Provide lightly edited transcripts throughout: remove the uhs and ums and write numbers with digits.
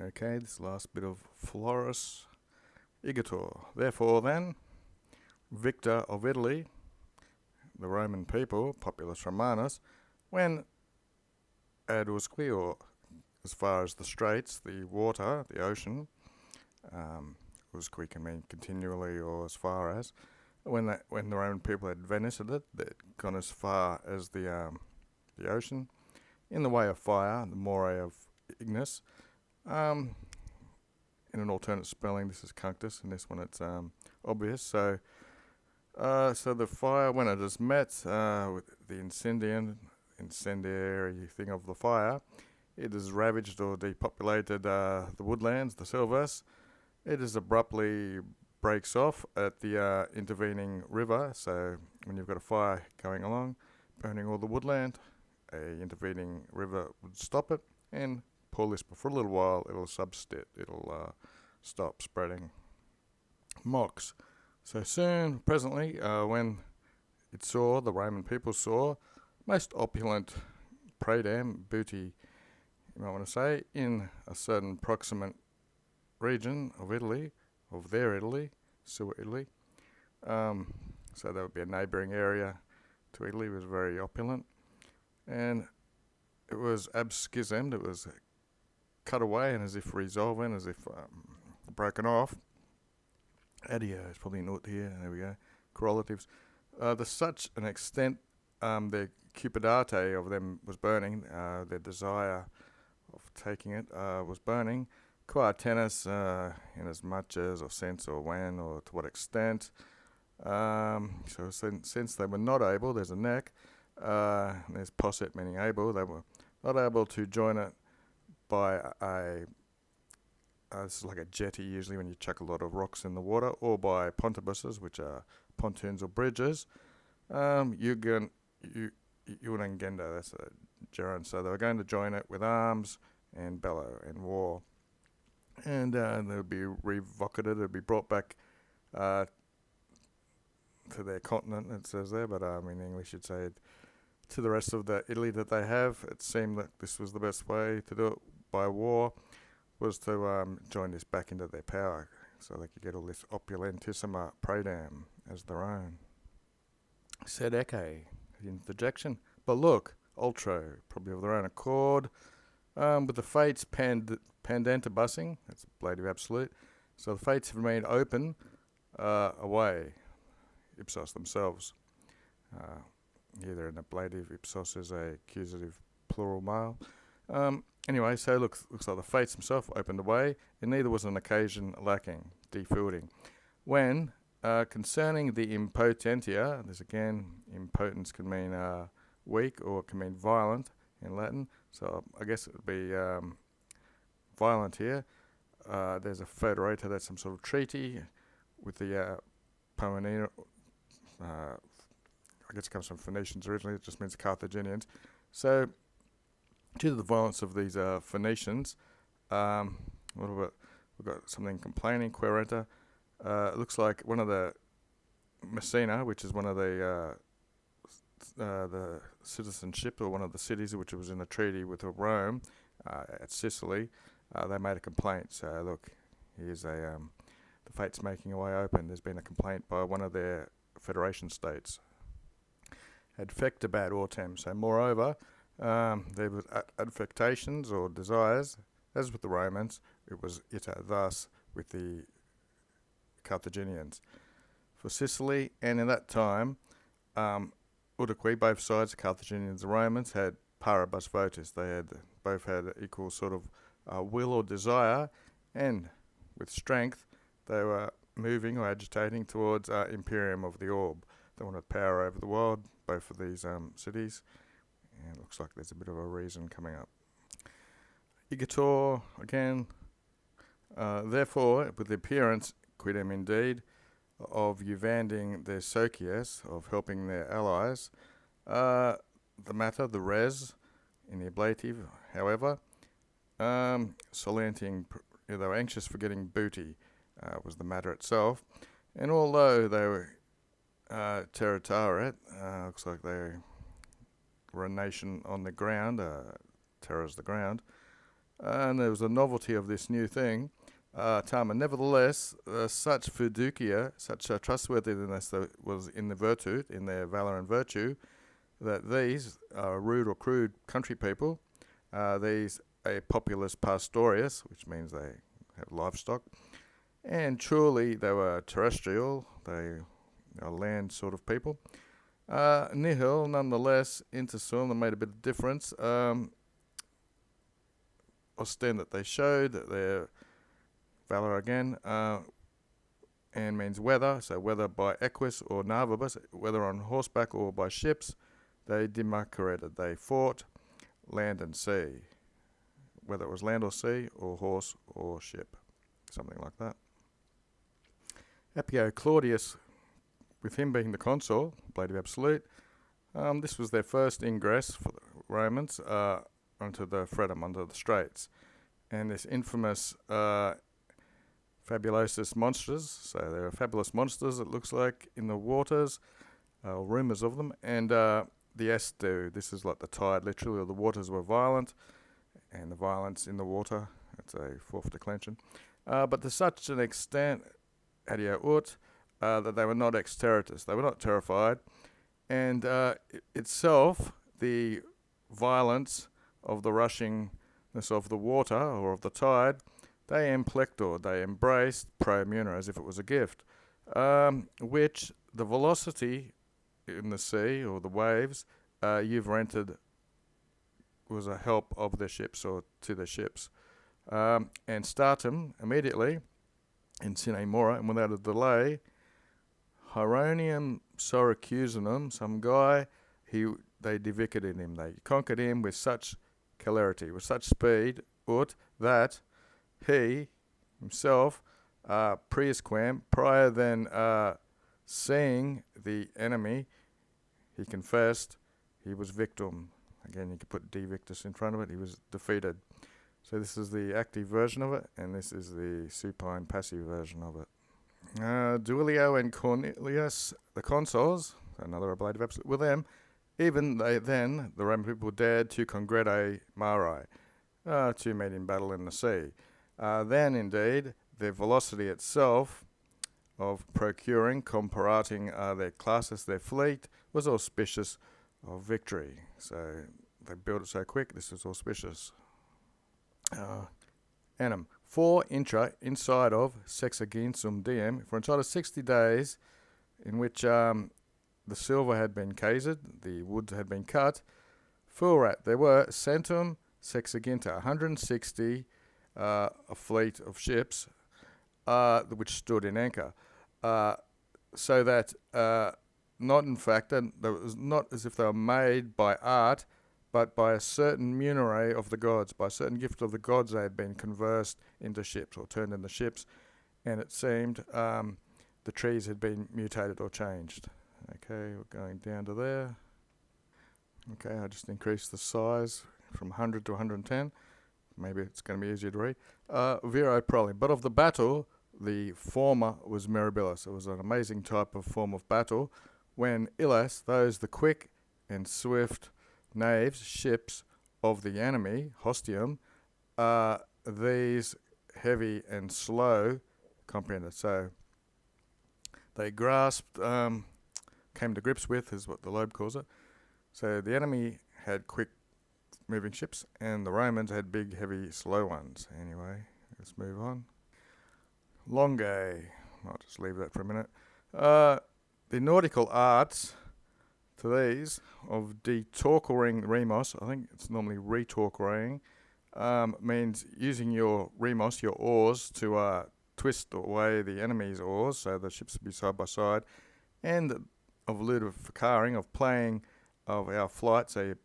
Okay, this last bit of Florus Igator. Therefore, then, Victor of Italy, the Roman people, Populus Romanus, when ad usque, or as far as the straits, the water, the ocean, usque can mean continually or as far as, when the Roman people had ventured it, they'd gone as far as the ocean, in the way of fire, the more of ignis. In an alternate spelling, this is cunctus, and this one it's obvious. So the fire, when it is met with the incendiary thing of the fire, it has ravaged or depopulated the woodlands, the selvas. It is abruptly breaks off at the intervening river. So when you've got a fire going along, burning all the woodland, a intervening river would stop it and pull this, but for a little while it'll subsist, it'll stop spreading mocks. So soon, presently, when the Roman people saw most opulent praedam, booty, you might want to say, in a certain proximate region of Italy, of their Italy, Sua Italy. So that would be a neighbouring area to Italy. It was very opulent, and it was abschismed, it was cut away and as if resolving, as if broken off. Adio is probably not here. There we go. Correlatives. To such an extent, their cupidate of them was burning. Their desire of taking it was burning. Qua tennis, in as much as, or sense, or when, or to what extent. So since they were not able, there's a neck. There's posset, meaning able. They were not able to join it by this is like a jetty usually when you chuck a lot of rocks in the water, or by pontobuses, which are pontoons or bridges. Unangenda, that's a gerund. So they were going to join it with arms and bellow and war. And they would be revocated, it would be brought back to their continent, it says there, but in English you'd say to the rest of the Italy that they have. It seemed that this was the best way to do it by war, was to join this back into their power, so they could get all this opulentissima praedam as their own. Sed ecce, the interjection. But look, ultro, probably of their own accord, with the fates pandantibusing, that's ablative absolute, so the fates have remained open away, ipsos themselves. Either an ablative, ipsos is a accusative plural male. Anyway, so looks like the fates himself opened the way, and neither was an occasion lacking, defielding. When, concerning the impotentia, this again, impotence can mean weak, or it can mean violent in Latin, so I guess it would be violent here. There's a federator, that's some sort of treaty with the Poenina, I guess it comes from Phoenicians originally, it just means Carthaginians. So, due to the violence of these Phoenicians, we've got something complaining, querenta. It looks like one of the Messina, which is one of the citizenship, or one of the cities which was in the treaty with Rome at Sicily, they made a complaint. So look, here's the fate's making a way open. There's been a complaint by one of their federation states. Ad fecta bad autem. So moreover, there was affectations or desires, as with the Romans, it was ita, thus with the Carthaginians. For Sicily, and in that time, udaque, both sides, the Carthaginians and Romans, had paribus votis. They had both had equal sort of will or desire, and with strength, they were moving or agitating towards imperium of the orb. They wanted power over the world, both of these cities. And it looks like there's a bit of a reason coming up. Igator, again, therefore, with the appearance, quidem indeed, of euvanding their socias, of helping their allies, the matter, the res, in the ablative, however, solenting, they were anxious for getting booty, was the matter itself. And although they were territaret, looks like they were a nation on the ground, terrors the ground, and there was a novelty of this new thing. Tama. Nevertheless, such fiducia, such trustworthiness that was in the virtue, in their valour and virtue, that these rude or crude country people, these a populus pastorius, which means they have livestock, and truly they were terrestrial, they are land sort of people. Nihil, nonetheless, intersum, they made a bit of difference. Ostend that they showed that their valour again, and means whether, so whether by equus or navibus, whether on horseback or by ships, they demarcated, they fought land and sea, whether it was land or sea, or horse or ship, something like that. Apio Claudius, with him being the consul, Blade of Absolute, this was their first ingress for the Romans onto the Fretum, onto the Straits. And this infamous fabulosus monsters, so there are fabulous monsters, it looks like, in the waters, rumours of them, and the estu, this is like the tide, literally, the waters were violent, and the violence in the water, that's a fourth declension. But to such an extent, adia ut, that they were not exteritus, they were not terrified, and itself, the violence of the rushingness of the water, or of the tide, they implector, they embraced pro muna, as if it was a gift, which the velocity in the sea, or the waves, you've rented, was a help of the ships, or to the ships. And startum, immediately, in sine mora, and without a delay, Hieronium Syracusanum, some guy, they devicted him, they conquered him with such celerity, with such speed, that he himself, priusquam, prior than seeing the enemy, he confessed he was victim. Again, you could put divictus in front of it, he was defeated. So this is the active version of it, and this is the supine passive version of it. Duilio and Cornelius, the consuls, another ablative absolute, with them, even then, the Roman people dared to congrede mare, to meet in battle in the sea. Then, indeed, the velocity itself of procuring, comparating their classes, their fleet, was auspicious of victory. So they built it so quick, this is auspicious. Annum. For inside of sexaginsum diem, for inside of 60 days, in which the silver had been casered, the wood had been cut, furat, there were centum sexaginta, 160 a fleet of ships, which stood in anchor. So that, not in fact, and it was not as if they were made by art, but by a certain munere of the gods, by a certain gift of the gods, they had been conversed into ships, or turned into ships, and it seemed the trees had been mutated or changed. Okay, we're going down to there. Okay, I just increased the size from 100 to 110. Maybe it's going to be easier to read. Viro proli. But of the battle, the former was mirabilis. It was an amazing type of form of battle, when illas, those the quick and swift naves, ships of the enemy, hostium, these heavy and slow comprehended. So they grasped, came to grips with, is what the Loeb calls it. So the enemy had quick moving ships, and the Romans had big, heavy, slow ones. Anyway, let's move on. Longae. I'll just leave that for a minute. The nautical arts, to these, of detorquering remos, I think it's normally retorquering, means using your remos, your oars, to twist away the enemy's oars, so the ships will be side by side, and of ludificaring, of playing of our flight, so you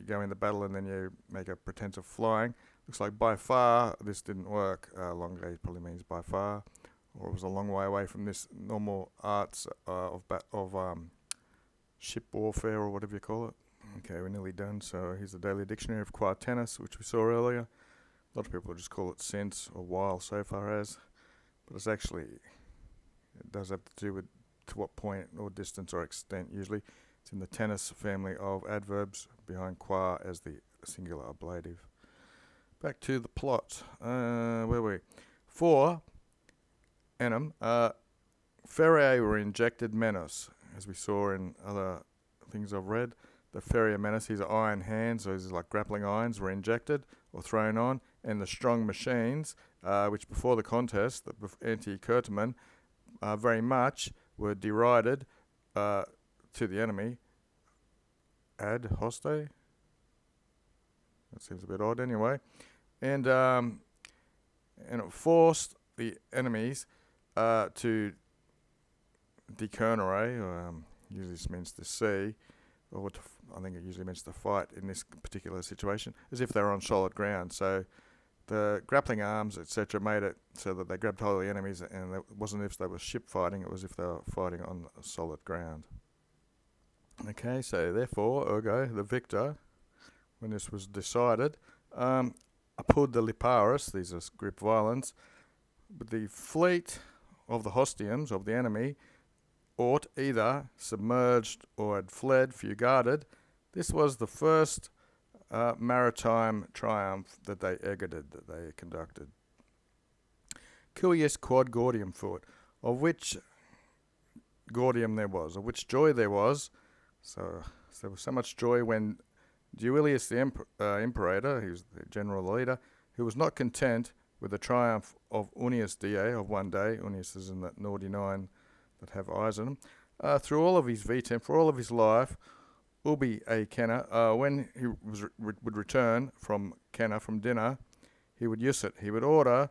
go in the battle and then you make a pretense of flying. Looks like by far this didn't work. Longae probably means by far, or it was a long way away from this normal arts of ship warfare, or whatever you call it. Okay, we're nearly done, so here's the Daily Dictionary of Quartennis, which we saw earlier. A lot of people just call it since or while, so far as, but it's actually, it does have to do with to what point or distance or extent usually. It's in the tennis family of adverbs, behind qua as the singular ablative. back to the plot. Where were we? For Enem, Ferrier were injected menace, as we saw in other things I've read. The Ferrier menace, his iron hands, those like grappling irons, were injected or thrown on, and the strong machines, which before the contest, the anti-Kurteman, very much were derided to the enemy ad hoste. That seems a bit odd anyway. And it forced the enemies to decernere, usually this means to see, or I think it usually means to fight in this particular situation, as if they were on solid ground. So the grappling arms, etc., made it so that they grabbed hold of the enemies, and it wasn't as if they were ship fighting, it was if they were fighting on solid ground. Okay, so therefore, ergo, the victor, when this was decided, apud the Liparis, these are group violence, but the fleet of the Hostiums, of the enemy, ought either submerged or had fled, fugaded. This was the first maritime triumph that they exited, that they conducted. Curious quod gaudium foot, of which gaudium there was, of which joy there was. So there was so much joy when Duilius the Imperator, he was the general leader, who was not content with the triumph of Unius Die, of one day. Unius is in that naughty nine that have eyes on them. Through all of his vitam, for all of his life, ubi a Canna, when he would return from Canna, from dinner, he would use it. He would order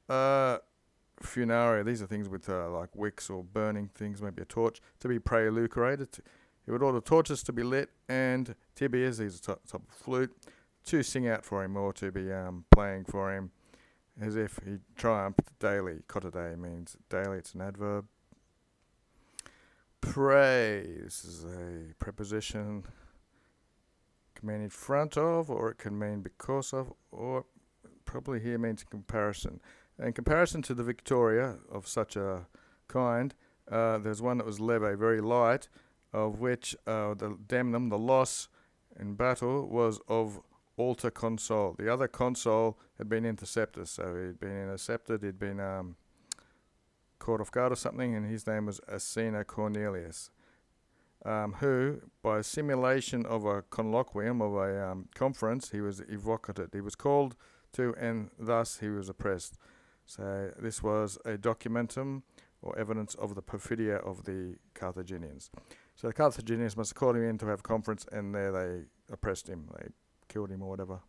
funaria, these are things with like wicks or burning things, maybe a torch, to be prelucrated. He would order torches to be lit, and tibias, these are type of flute, to sing out for him, or to be playing for him, as if he triumphed daily. Cotide means daily, it's an adverb. Pray, this is a preposition, can mean in front of, or it can mean because of, or probably here means in comparison. In comparison to the Victoria of such a kind, there's one that was leve, very light, of which the damnum, the loss in battle, was of alter console. The other console had been intercepted, so he'd been intercepted, he'd been caught off guard or something, and his name was Asina Cornelius, who, by simulation of a colloquium, of a conference, he was evocated. He was called to, and thus he was oppressed. So this was a documentum, or evidence of the perfidia of the Carthaginians. So the Carthaginians must have called him in to have a conference, and there they oppressed him. They killed him or whatever.